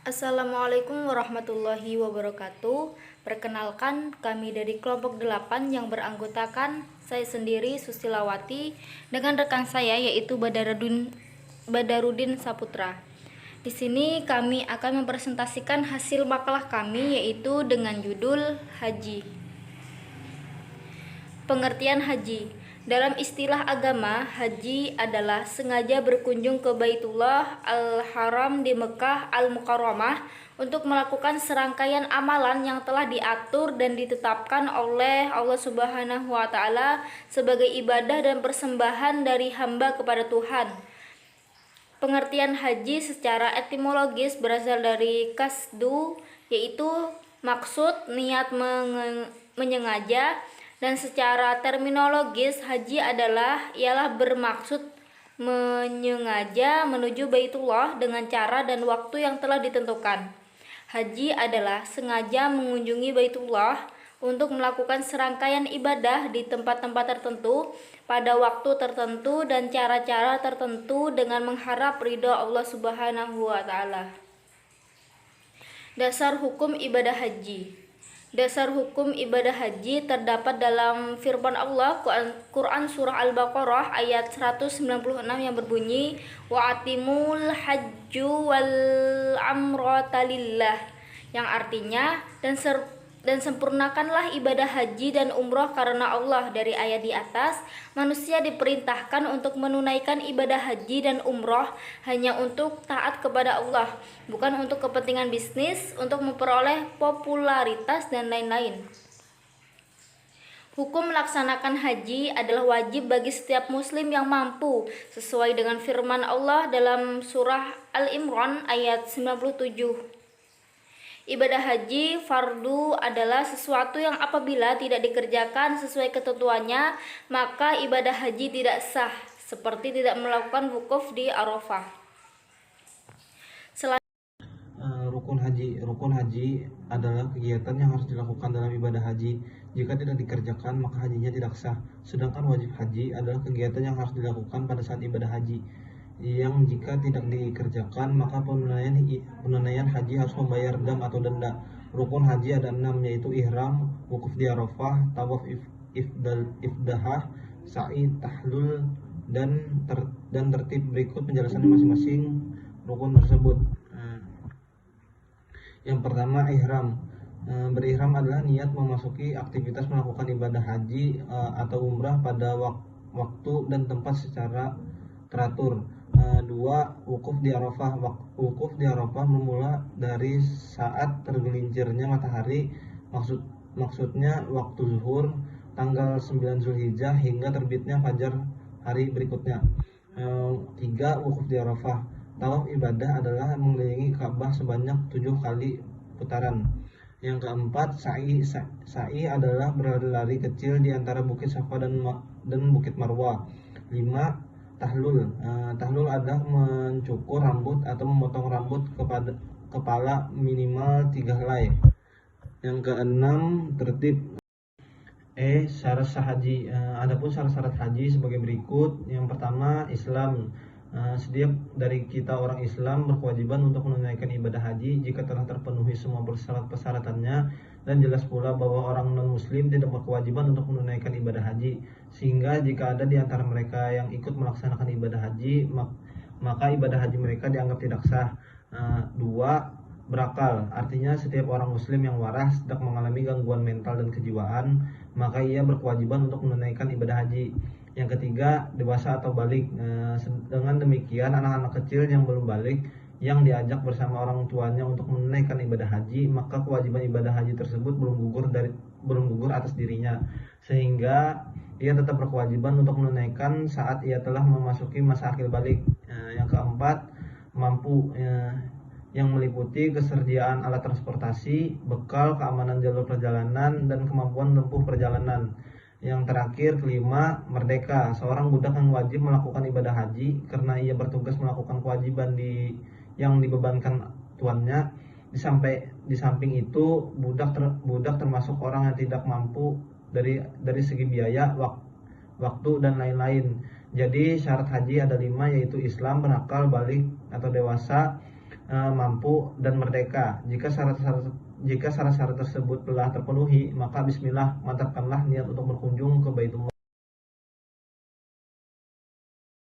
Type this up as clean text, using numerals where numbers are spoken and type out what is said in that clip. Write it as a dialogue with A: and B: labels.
A: Assalamualaikum warahmatullahi wabarakatuh. Perkenalkan, kami dari kelompok 8 yang beranggotakan saya sendiri Susilawati dengan rekan saya yaitu Badarudin Saputra. Di sini kami akan mempresentasikan hasil makalah kami yaitu dengan judul Haji. Pengertian haji. Dalam istilah agama, haji adalah sengaja berkunjung ke Baitullah Al-Haram di Mekah Al-Mukarramah untuk melakukan serangkaian amalan yang telah diatur dan ditetapkan oleh Allah Subhanahu wa taala sebagai ibadah dan persembahan dari hamba kepada Tuhan. Pengertian haji secara etimologis berasal dari kasdu, yaitu maksud, niat, menyengaja, dan secara terminologis haji ialah bermaksud menyengaja menuju Baitullah dengan cara dan waktu yang telah ditentukan. Haji adalah sengaja mengunjungi Baitullah untuk melakukan serangkaian ibadah di tempat-tempat tertentu pada waktu tertentu dan cara-cara tertentu dengan mengharap ridho Allah Subhanahu wa taala. Dasar hukum ibadah haji. Dasar hukum ibadah haji terdapat dalam firman Allah Quran surah Al-Baqarah ayat 196 yang berbunyi wa atimul hajju wal amrata lillah, yang artinya dan sempurnakanlah ibadah haji dan umroh karena Allah. Dari ayat di atas, manusia diperintahkan untuk menunaikan ibadah haji dan umroh hanya untuk taat kepada Allah, bukan untuk kepentingan bisnis, untuk memperoleh popularitas dan lain-lain. Hukum melaksanakan haji adalah wajib bagi setiap muslim yang mampu, sesuai dengan firman Allah dalam surah Al-Imran ayat 97. Ibadah haji fardu adalah sesuatu yang apabila tidak dikerjakan sesuai ketentuannya, maka ibadah haji tidak sah, seperti tidak melakukan wukuf di Arafah.
B: Rukun haji adalah kegiatan yang harus dilakukan dalam ibadah haji. Jika tidak dikerjakan, maka hajinya tidak sah. Sedangkan wajib haji adalah kegiatan yang harus dilakukan pada saat ibadah haji, yang jika tidak dikerjakan maka penunaian haji harus membayar dam atau denda. Rukun haji ada 6, yaitu ihram, wukuf di Arafah, tawaf ifdahah, sa'i, tahlul, dan tertib berikut penjelasan masing-masing rukun tersebut. Yang pertama, ihram. Berihram adalah niat memasuki aktivitas melakukan ibadah haji atau umrah pada waktu dan tempat secara teratur. 2. Wukuf di Arafah. Wukuf di Arafah bermula dari saat tergelincirnya matahari, maksudnya waktu zuhur tanggal 9 Zulhijjah hingga terbitnya fajar hari berikutnya. 3. Wukuf di Arafah. Tawaf ibadah adalah mengelilingi Ka'bah sebanyak 7 kali putaran. Yang keempat, sa'i. Sa'i adalah berlari kecil di antara Bukit Safa dan Bukit Marwah. 5. Tahlul. Tahlul adalah mencukur rambut atau memotong rambut kepada kepala minimal 3 helai. Yang keenam, tertib. Syarat sah haji. Adapun syarat haji sebagai berikut. Yang pertama, Islam. Setiap dari kita orang Islam berkewajiban untuk menunaikan ibadah haji jika telah terpenuhi semua persyaratannya, dan jelas pula bahwa orang non-muslim tidak berkewajiban untuk menunaikan ibadah haji, sehingga jika ada di antara mereka yang ikut melaksanakan ibadah haji, maka ibadah haji mereka dianggap tidak sah. 2. Berakal. Artinya setiap orang muslim yang waras tidak mengalami gangguan mental dan kejiwaan, maka ia berkewajiban untuk menunaikan ibadah haji. Yang ketiga, dewasa atau balik. Dengan demikian, anak-anak kecil yang belum balik yang diajak bersama orang tuanya untuk menunaikan ibadah haji, maka kewajiban ibadah haji tersebut belum gugur atas dirinya, sehingga ia tetap berkewajiban untuk menunaikan saat ia telah memasuki masa akil balik. Yang keempat, mampu, yang meliputi kesediaan alat transportasi, bekal, keamanan jalur perjalanan, dan kemampuan menempuh perjalanan. Yang terakhir, kelima, merdeka. Seorang budak yang wajib melakukan ibadah haji karena ia bertugas melakukan kewajiban yang dibebankan tuannya. Di samping itu, budak termasuk orang yang tidak mampu dari segi biaya, waktu, dan lain-lain. Jadi syarat haji ada 5, yaitu Islam, berakal, balik atau dewasa, mampu dan merdeka. Jika syarat-syarat tersebut telah terpenuhi, maka bismillah, mantapkanlah niat untuk berkunjung ke Baitullah.